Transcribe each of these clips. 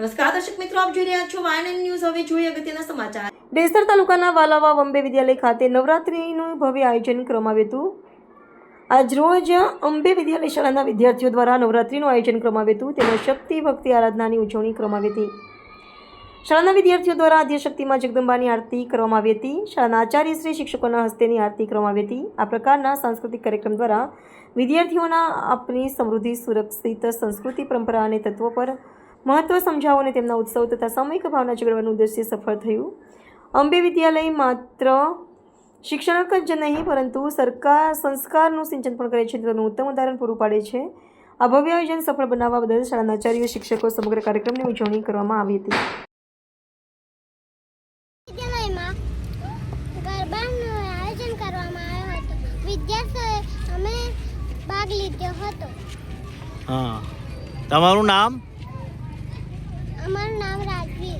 નમસ્કાર દર્શક મિત્રો, આપ જોઈ રહ્યા છો વાયએનએન ન્યૂઝ. હવે જોઈએ અગત્યના સમાચાર. દેસર તાલુકાના વાલાવા અંબે વિદ્યાલય ખાતે નવરાત્રિનું ભવ્ય આયોજન કરવામાં આવ્યું હતું. આજરોજ અંબે વિદ્યાલય શાળાના વિદ્યાર્થીઓ દ્વારા નવરાત્રિનું આયોજન કરવામાં આવ્યું હતું. તેમાં શક્તિ ભક્તિ આરાધનાની ઉજવણી કરવામાં આવી હતી. શાળાના વિદ્યાર્થીઓ દ્વારા આદ્યશક્તિમાં જગદંબાની આરતી કરવામાં આવી હતી. શાળાના આચાર્ય શ્રી શિક્ષકોના હસ્તેની આરતી કરવામાં આવી હતી. આ પ્રકારના સાંસ્કૃતિક કાર્યક્રમ દ્વારા વિદ્યાર્થીઓના આપણી સમૃદ્ધિ, સુરક્ષિત સંસ્કૃતિ, પરંપરા અને તત્વો પર મહત્વ સમજાવો અને તેમના ઉત્સવ તથા સામૂહિક ભાવના જગાડવાનું ઉદ્દેશ્ય સફળ થયું. અંબે વિદ્યાલય માત્ર શિક્ષણ જ નહીં પરંતુ સંસ્કારનું સિંચન પણ કરે છે, તેનું ઉત્તમ ઉદાહરણ પૂરું પાડે છે. આ ભવ્ય આયોજન સફળ બનાવવા બદલ શાળાના આચાર્યો, શિક્ષકો સમગ્ર કાર્યક્રમની ઉજવણી કરવામાં આવી હતી. વિદ્યાલયમાં ગરબાનું આયોજન કરવામાં આવ્યું હતું. વિદ્યાર્થીઓએ અમે ભાગ લીધો હતો. હા, તમારું નામ? અમારું નામ રાજવીર.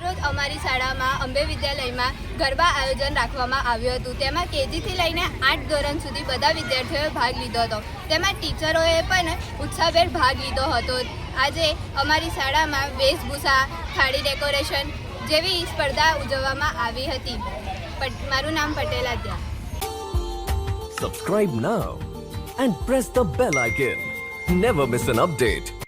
રોજ અમારી શાળામાં અંબે વિદ્યાલયમાં ગરબા આયોજન રાખવામાં આવ્યું હતું. તેમાં કેજીથી લઈને 8 ધોરણ સુધી બધા વિદ્યાર્થીઓએ ભાગ લીધો હતો. તેમાં ટીચરોએ પણ ઉત્સાહભેર ભાગ લીધો હતો. આજે અમારી શાળામાં વેશભૂષા, થાળી ડેકોરેશન જેવી સ્પર્ધા ઉજવવામાં આવી હતી. મારું નામ Patel Adya. Subscribe now and press the bell icon. Never miss an update.